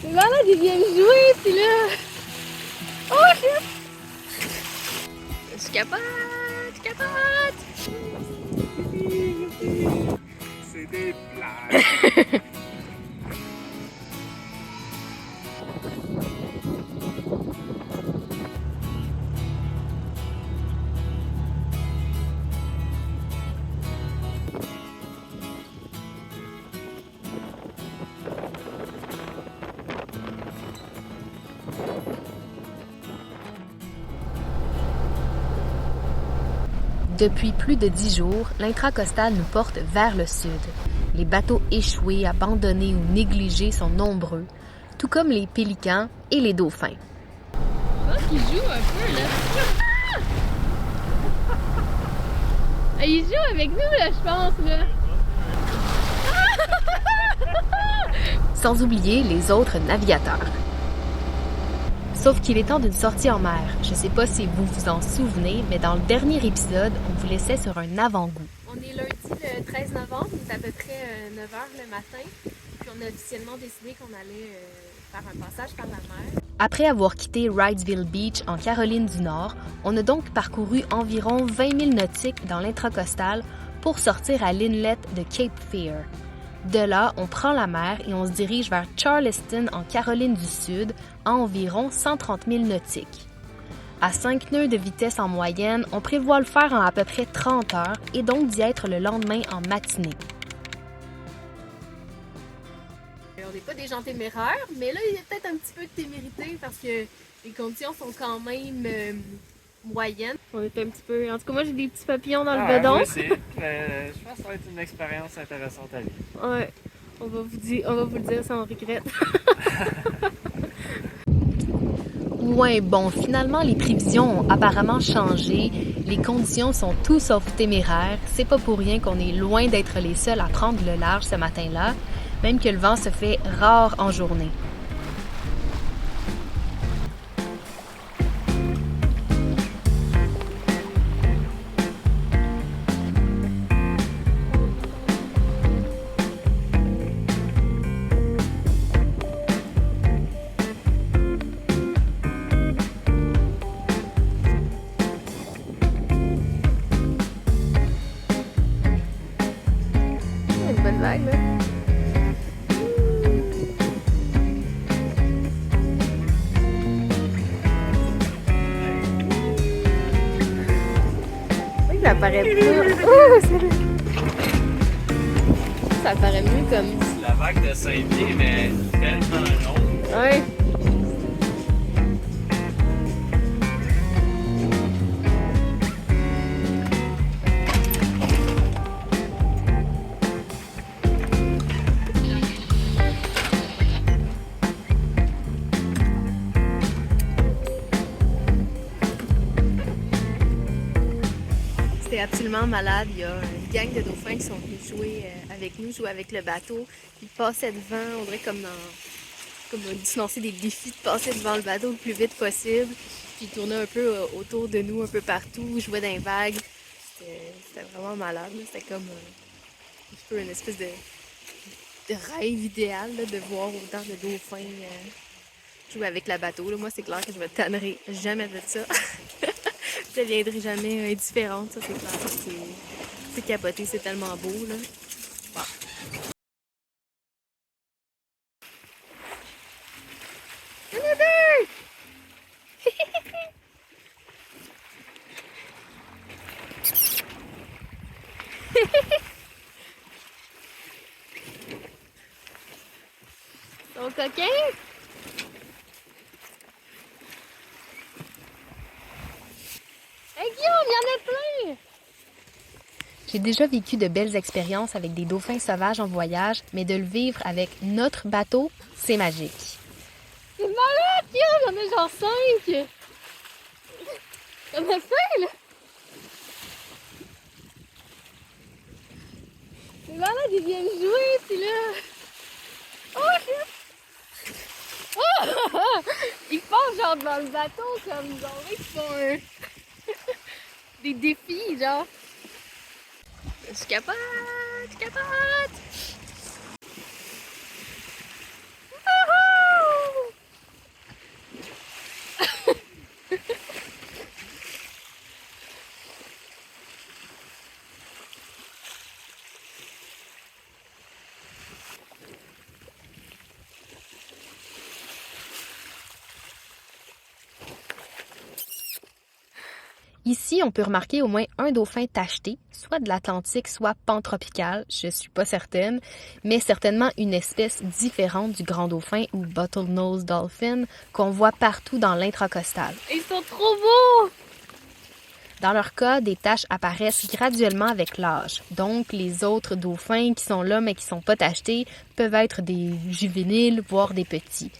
C'est malade, ils viennent jouer, puis là... Oh, shit! Je capote, je capote! C'est des blagues! Depuis plus de 10 jours, l'intracostal nous porte vers le sud. Les bateaux échoués, abandonnés ou négligés sont nombreux, tout comme les pélicans et les dauphins. Je pense qu'ils jouent un peu, là. Ah, ils jouent avec nous, là, je pense, là. Sans oublier les autres navigateurs. Sauf qu'il est temps d'une sortie en mer. Je sais pas si vous vous en souvenez, mais dans le dernier épisode, on vous laissait sur un avant-goût. On est lundi le 13 novembre, il est à peu près 9h le matin. Puis on a officiellement décidé qu'on allait faire un passage par la mer. Après avoir quitté Wrightsville Beach en Caroline du Nord, on a donc parcouru environ 20 000 nautiques dans l'intracostal pour sortir à l'inlet de Cape Fear. De là, on prend la mer et on se dirige vers Charleston en Caroline du Sud à environ 130 000 nautiques. À 5 nœuds de vitesse en moyenne, on prévoit le faire en à peu près 30 heures et donc d'y être le lendemain en matinée. On n'est pas des gens téméraires, mais là, il y a peut-être un petit peu de témérité parce que les conditions sont quand même moyennes. On est un petit peu... En tout cas, moi, j'ai des petits papillons dans le bedon. Moi aussi. Je pense que ça va être une expérience intéressante à vivre. Ouais, on va vous le dire sans regret. Ouais, bon, finalement, les prévisions ont apparemment changé. Les conditions sont tout sauf téméraires. C'est pas pour rien qu'on est loin d'être les seuls à prendre le large ce matin-là, même que le vent se fait rare en journée. Une bonne vague, là. Oui, ça paraît pas. Oh, ça paraît mieux comme. C'est la vague de 5 pieds, mais tellement longue. Ouais. C'était absolument malade. Il y a une gang de dauphins qui sont venus jouer avec nous, jouer avec le bateau. Ils passaient devant, on dirait comme se lancer des défis de passer devant le bateau le plus vite possible. Puis ils tournaient un peu autour de nous, un peu partout, jouaient dans les vagues. C'était vraiment malade. C'était comme un peu une espèce de rêve idéal là, de voir autant de dauphins jouer avec le bateau. Là. Moi, c'est clair que je me tannerai jamais de ça. Je ne deviendrai jamais indifférente, ça c'est clair. C'est capoté, c'est tellement beau là. Wow. Il y en a deux! Ton coquin? Hey Guillaume, il y en a plein! J'ai déjà vécu de belles expériences avec des dauphins sauvages en voyage, mais de le vivre avec notre bateau, c'est magique. C'est malade, Guillaume, il y en a genre 5! Il y en a plein, là! C'est malade, ils viennent jouer, puis là... Oh, shit! Oh! Ils passent genre dans le bateau, comme genre, ils font des défis, genre. Je capote, je capote! Wouhou! Ici, on peut remarquer au moins un dauphin tacheté, soit de l'Atlantique, soit pantropicale, je suis pas certaine, mais certainement une espèce différente du grand dauphin ou bottlenose dolphin qu'on voit partout dans l'intracostal. Ils sont trop beaux! Dans leur cas, des taches apparaissent graduellement avec l'âge. Donc, les autres dauphins qui sont là mais qui sont pas tachetés peuvent être des juvéniles, voire des petits.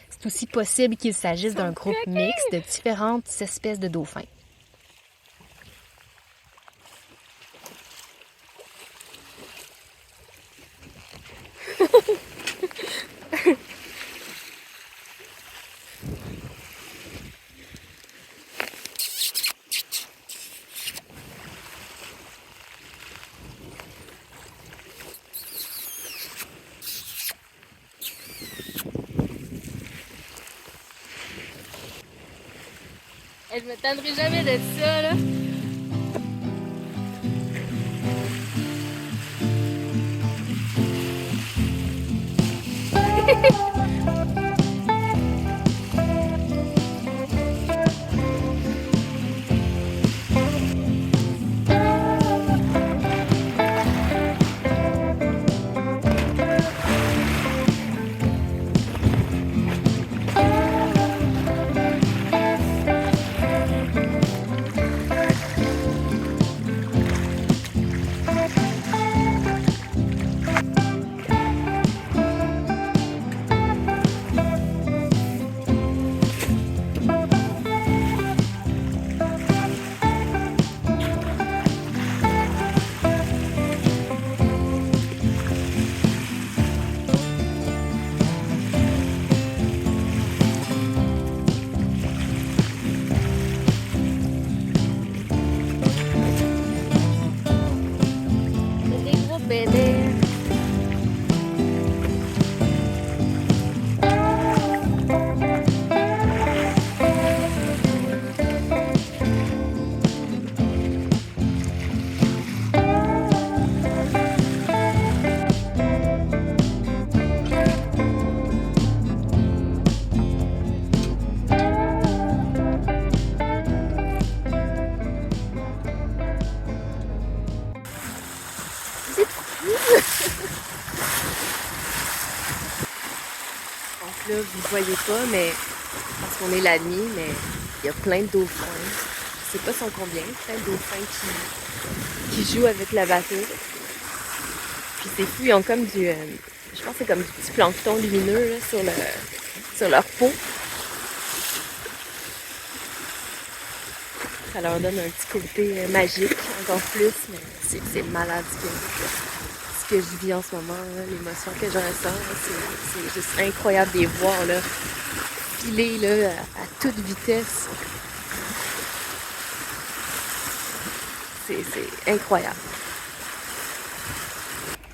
C'est aussi possible qu'il s'agisse d'un groupe mixte de différentes espèces de dauphins. Je me tannerai jamais de ça, là. Donc là, vous ne voyez pas, mais parce qu'on est la nuit, mais il y a plein de dauphins. Je sais pas sont combien, plein de dauphins qui jouent avec le bateau. Puis c'est fou, ils ont comme du... je pense que c'est comme du petit plancton lumineux là, sur leur peau. Ça leur donne un petit côté magique, encore plus, mais c'est malade ce que je vis en ce moment, l'émotion que je ressens, c'est juste incroyable de les voir là, filer là, à toute vitesse. C'est incroyable.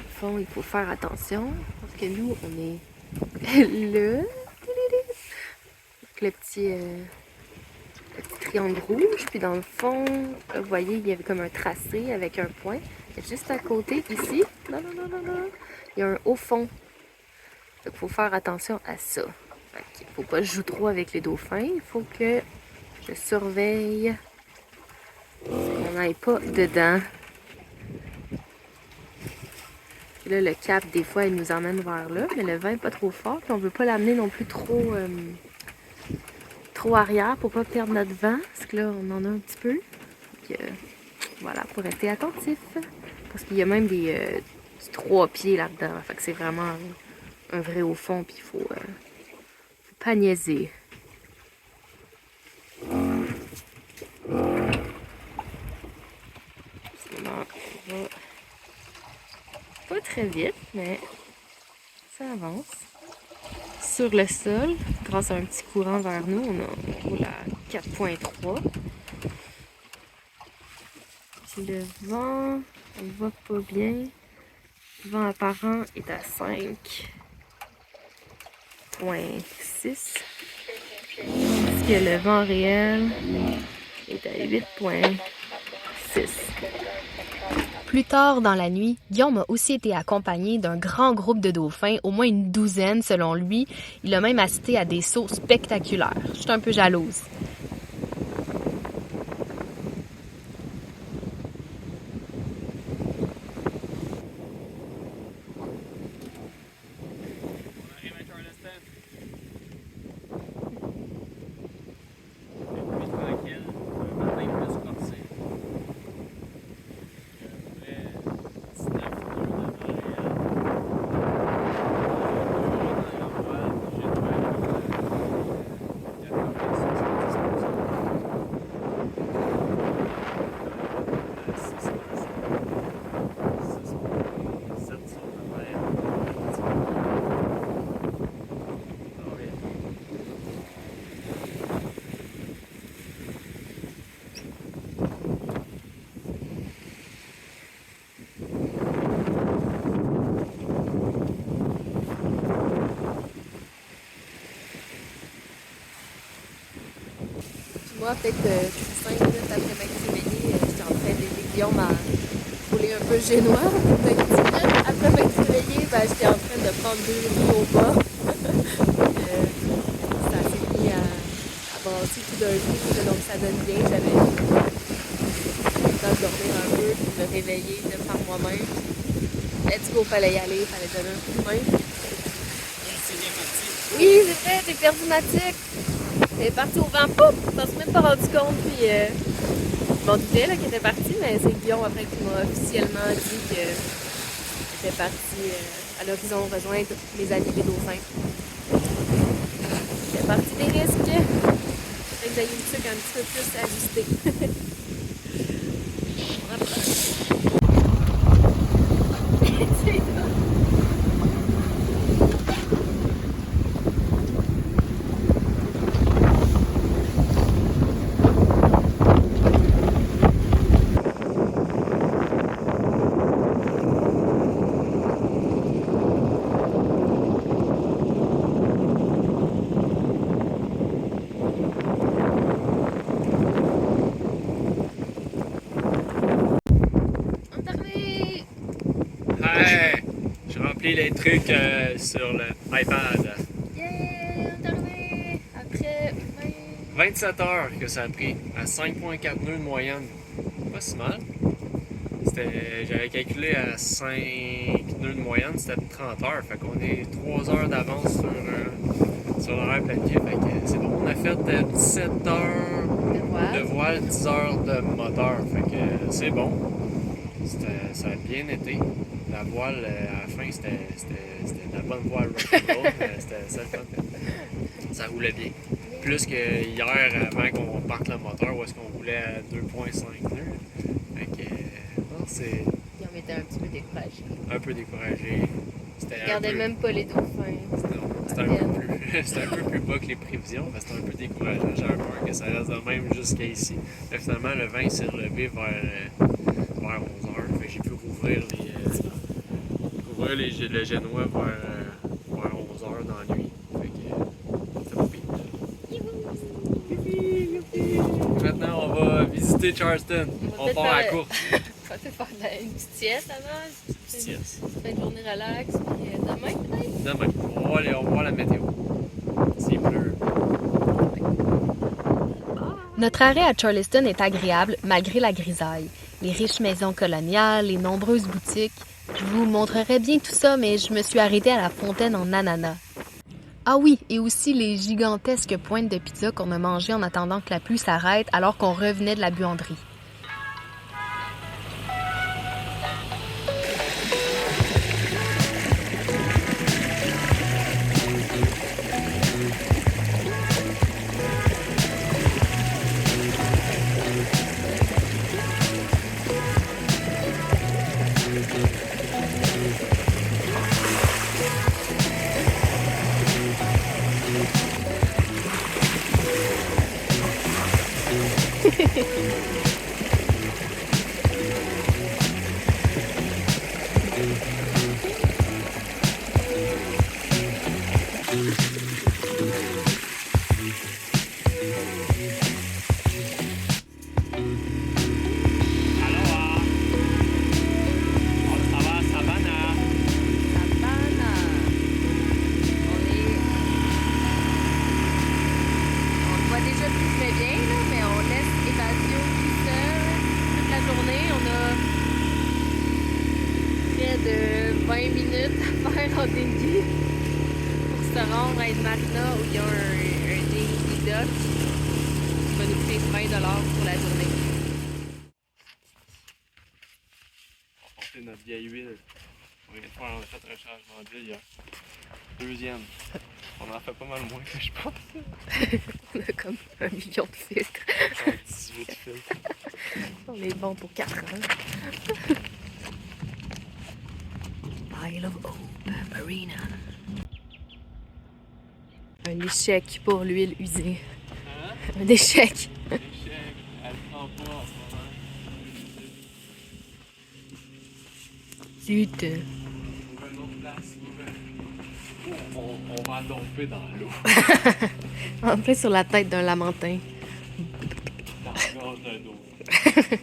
Au fond, il faut faire attention, parce que nous, on est là, avec le petit triangle rouge, puis dans le fond, là, vous voyez, il y avait comme un tracé avec un point. Et juste à côté, ici, non, il y a un haut fond. Donc, il faut faire attention à ça. Il ne faut pas jouer trop avec les dauphins. Il faut que je surveille qu'on n'aille pas dedans. Et là, le cap, des fois, il nous emmène vers là, mais le vent n'est pas trop fort. Puis on ne veut pas l'amener non plus trop arrière pour pas perdre notre vent, parce que là on en a un petit peu. Donc, voilà, pour rester attentif. Parce qu'il y a même du 3 pieds là-dedans. Fait que c'est vraiment un vrai au fond, puis il faut pas niaiser. Sinon, on va pas très vite, mais ça avance. Sur le sol, grâce à un petit courant vers nous, on roule à 4.3. Puis le vent, on ne voit pas bien. Le vent apparent est à 5.6. Parce que le vent réel est à 8.6. Plus tard dans la nuit, Guillaume a aussi été accompagné d'un grand groupe de dauphins, au moins une douzaine selon lui. Il a même assisté à des sauts spectaculaires. Je suis un peu jalouse. moi, peut-être 5 minutes après m'être réveillée, j'étais en train d'aider Guillaume à rouler un peu génois. Peut-être 10 minutes après m'être réveillée, ben, j'étais en train de prendre 2 riz au bas. Ça s'est mis à brasser tout d'un coup, donc ça donne bien. J'avais le temps de dormir un peu, puis de me réveiller, de faire moi-même. Let's go, fallait y aller, fallait donner un coup de main. Oui, c'est vrai, j'ai perdu ma tique. Elle est partie au vent, pouf! Je m'en suis même pas rendu compte, puis je m'en doutais qu'elle était partie, mais c'est Guillaume après qui m'a officiellement dit qu'elle était partie à l'horizon rejoindre mes amis les dauphins. C'est partie des risques. Fait que j'ai eu le truc un petit peu plus ajusté. On approche. Hey! J'ai rempli les trucs sur l'iPad. Yeah, on est arrivé après 27 heures que ça a pris, à 5,4 nœuds de moyenne. Pas si mal. J'avais calculé à 5 nœuds de moyenne, c'était 30 heures. Fait qu'on est 3 heures d'avance sur l'horaire planifié. Fait que c'est bon. On a fait 17 heures de voile, 10 heures de moteur. Fait que c'est bon. Ça a bien été. La voile, à la fin, c'était de la bonne voile rock'n'roll. C'était le fun. Ça roulait bien. Plus que hier, avant qu'on parte le moteur, où est-ce qu'on roulait à 2,5 nœuds. Fait que, non, c'est on était un petit peu découragés. un peu découragé. Je regardais même pas les dauphins. C'était un peu plus bas que les prévisions. C'était un peu décourageant. J'avais peur que ça reste de même jusqu'à ici. Mais finalement, le vent s'est relevé vers 11h. Fait que j'ai pu rouvrir le génois vers 11h dans la nuit. Fait que c'était pas pire. Maintenant, on va visiter Charleston. On part à la course. On va peut-être faire une petite sieste avant. Petite sieste. Fin de journée relax. Puis demain, peut-être. Demain, on va voir la météo. S'il pleut. Notre arrêt à Charleston est agréable malgré la grisaille. Les riches maisons coloniales, les nombreuses boutiques. Je vous montrerai bien tout ça, mais je me suis arrêtée à la fontaine en ananas. Ah oui, et aussi les gigantesques pointes de pizza qu'on a mangées en attendant que la pluie s'arrête alors qu'on revenait de la buanderie. De 20 minutes à faire en dinghy pour se rendre à une marina où il y a un dinghy dock qui va nous coûter 20$ pour la journée. On va porter notre vieille huile. On vient de faire un fait rechargement d'huile hier. Deuxième. On en fait pas mal moins que je pense. On a comme 1 million de filtres. 18 filtres. On est bon pour 4 ans. Isle of Hope Marina. Un échec pour l'huile usée. Hein? Un échec. Échec. Elle prend pas en ce moment. Zut. On va une autre place. On va domper dans l'eau. En plein sur la tête d'un lamentin. d'un dauphin.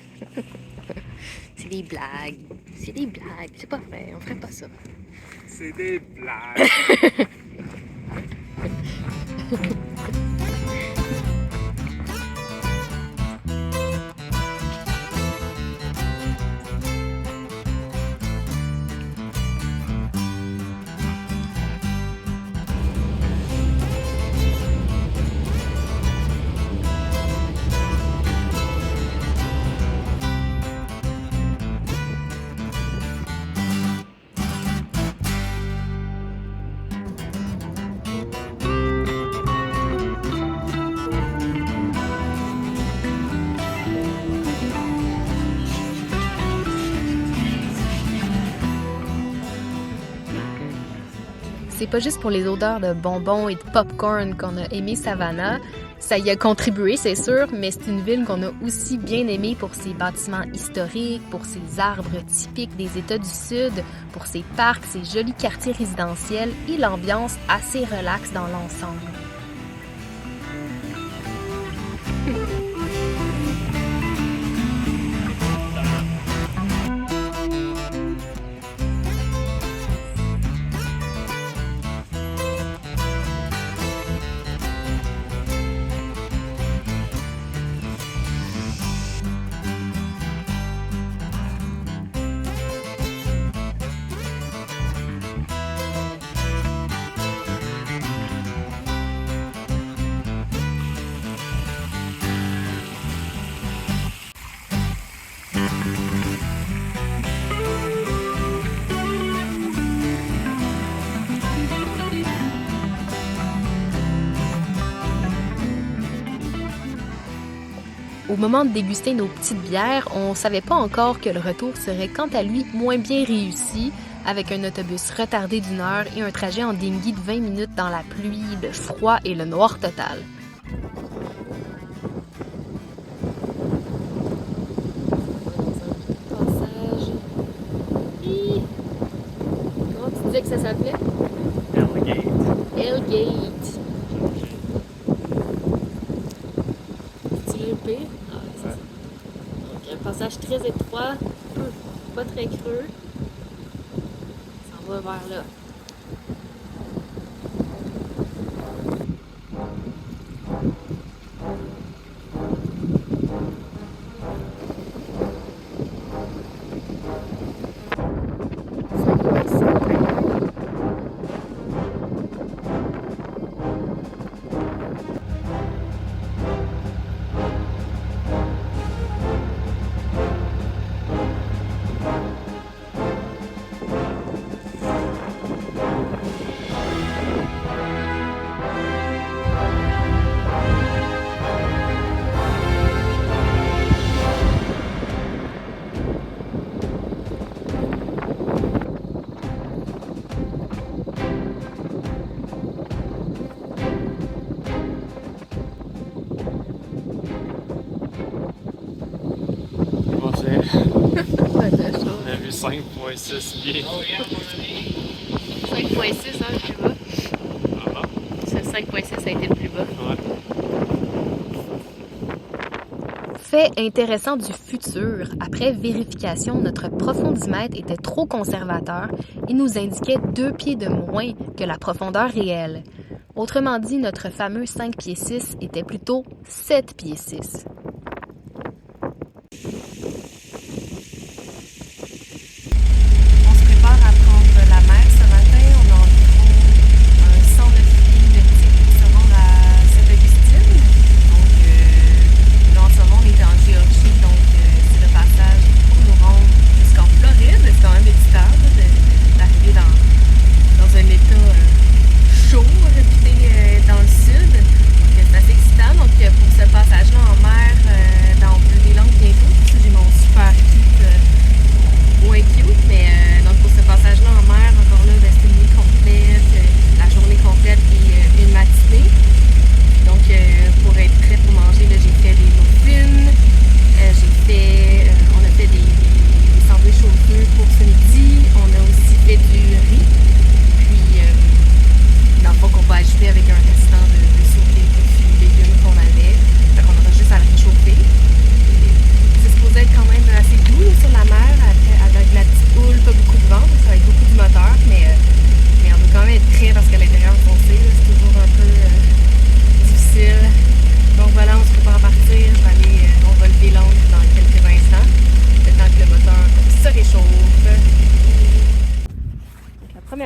C'est des blagues. C'est des blagues. C'est pas vrai. On ferait pas ça. C'est des blagues. C'est pas juste pour les odeurs de bonbons et de popcorn qu'on a aimé Savannah. Ça y a contribué, c'est sûr, mais c'est une ville qu'on a aussi bien aimée pour ses bâtiments historiques, pour ses arbres typiques des États du Sud, pour ses parcs, ses jolis quartiers résidentiels et l'ambiance assez relaxe dans l'ensemble. Au moment de déguster nos petites bières, on savait pas encore que le retour serait quant à lui moins bien réussi, avec un autobus retardé d'1 heure et un trajet en dinghy de 20 minutes dans la pluie, le froid et le noir total. Passage. Comment tu disais que ça s'appelait? Hellgate. Hellgate. C'est le pire? Ah, ouais, c'est ça. Donc, un passage très étroit, pas très creux. Ça va vers là. On a vu 5,6 pieds. 5,6, hein, le plus bas. Ah, Ce 5,6 a été le plus bas. ouais. Fait intéressant du futur, après vérification, notre profondimètre était trop conservateur et nous indiquait 2 pieds de moins que la profondeur réelle. Autrement dit, notre fameux 5 pieds 6 était plutôt 7 pieds 6. On se prépare à prendre la mer ce matin. On a environ 109 milles nautiques pour se rendre à Sainte-Augustine. Donc, là, en ce moment, on est en Géorgie, donc c'est le passage pour nous rendre jusqu'en Floride. C'est quand même excitant d'arriver dans un état chaud, réputé dans le sud. Donc, c'est assez excitant. Donc, pour ce passage-là en mer,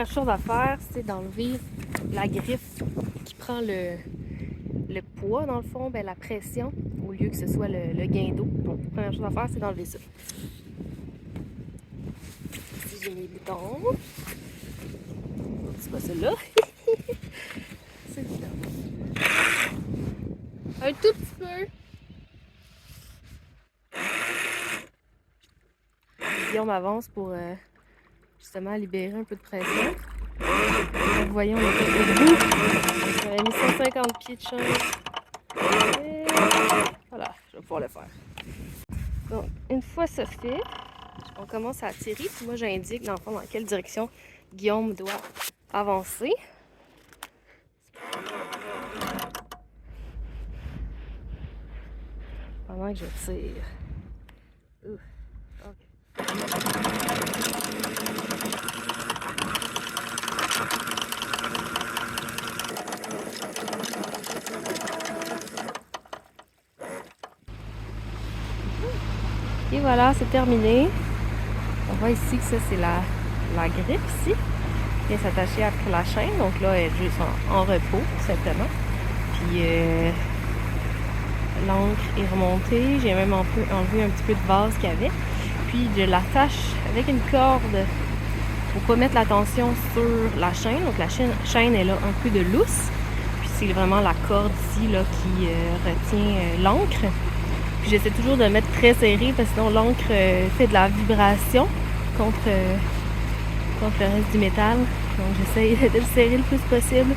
première chose à faire, c'est d'enlever la griffe qui prend le poids, dans le fond, la pression, au lieu que ce soit le gain d'eau. Donc, la première chose à faire, c'est d'enlever ça. Ici, j'ai mes boutons. C'est pas celui-là. C'est le bidon. Un tout petit peu. Guillaume avance pour justement libérer un peu de pression. Donc, voyons, on est debout. J'aurais mis 150 pieds de chaîne. Et voilà, je vais pouvoir le faire. Donc, une fois ça fait, on commence à tirer. Puis moi, j'indique dans le fond dans quelle direction Guillaume doit avancer. Pendant que je tire. Ouf. OK. Et voilà, c'est terminé. On voit ici que ça, c'est la griffe ici. Qui vient s'attacher après la chaîne. Donc là, elle est juste en repos, tout simplement. Puis l'encre est remontée. J'ai même enlevé un petit peu de vase qu'il y avait. Puis je l'attache avec une corde pour pas mettre la tension sur la chaîne. Donc la chaîne est là un peu de lousse. Puis c'est vraiment la corde ici là, qui retient l'encre. Puis j'essaie toujours de mettre très serré parce que sinon l'encre fait de la vibration contre le reste du métal. Donc j'essaie de le serrer le plus possible.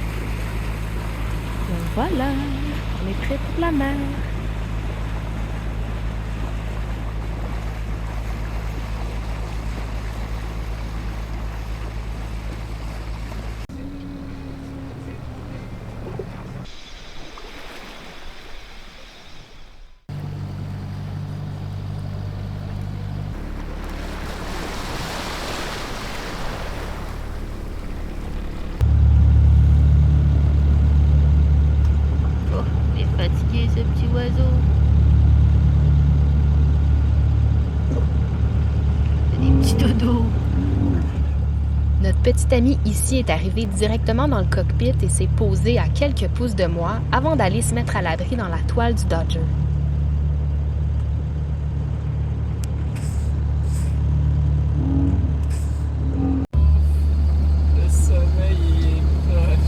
Donc voilà, on est prêt pour la mer. Fatigué ce petit oiseau. Des petits dodos. Notre petit ami ici est arrivé directement dans le cockpit et s'est posé à quelques pouces de moi avant d'aller se mettre à l'abri dans la toile du Dodger. Le sommeil est proche.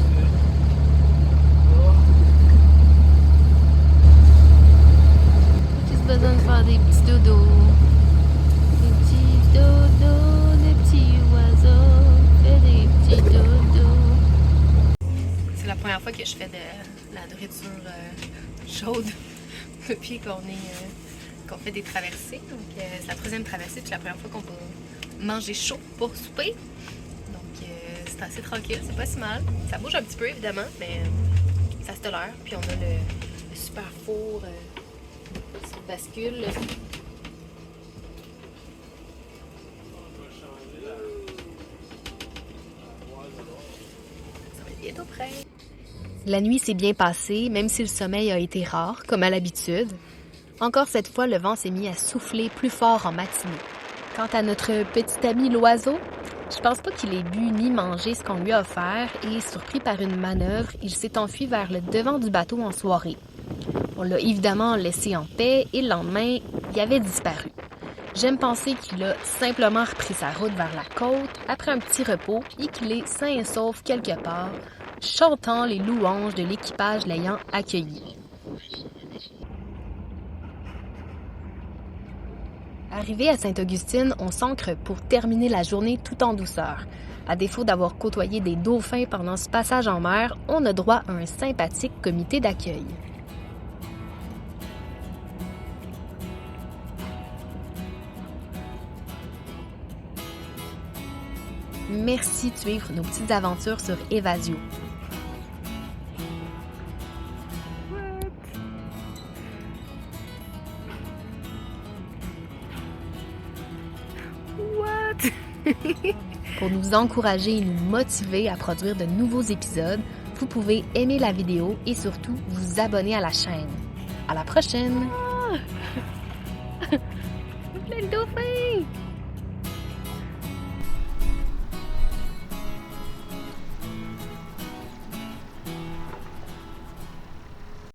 Juste besoin de faire des petits dodos. Des petits dodos, des petits oiseaux. Fais des petits dodos. C'est la première fois que je fais de la nourriture chaude depuis qu'on fait des traversées. Donc c'est la troisième traversée, puis la première fois qu'on va manger chaud pour souper. Donc c'est assez tranquille, c'est pas si mal. Ça bouge un petit peu évidemment, mais ça se tolère. Puis on a le super four sur bascule. Ça va être bientôt prêt. La nuit s'est bien passée, même si le sommeil a été rare, comme à l'habitude. Encore cette fois, le vent s'est mis à souffler plus fort en matinée. Quant à notre petit ami l'oiseau, je pense pas qu'il ait bu ni mangé ce qu'on lui a offert et, surpris par une manœuvre, il s'est enfui vers le devant du bateau en soirée. On l'a évidemment laissé en paix et le lendemain, il avait disparu. J'aime penser qu'il a simplement repris sa route vers la côte après un petit repos et qu'il est sain et sauf quelque part, chantant les louanges de l'équipage l'ayant accueilli. Arrivé à Sainte-Augustine, on s'ancre pour terminer la journée tout en douceur. À défaut d'avoir côtoyé des dauphins pendant ce passage en mer, on a droit à un sympathique comité d'accueil. Merci de suivre nos petites aventures sur Evasio. Pour nous encourager et nous motiver à produire de nouveaux épisodes, vous pouvez aimer la vidéo et surtout vous abonner à la chaîne. À la prochaine!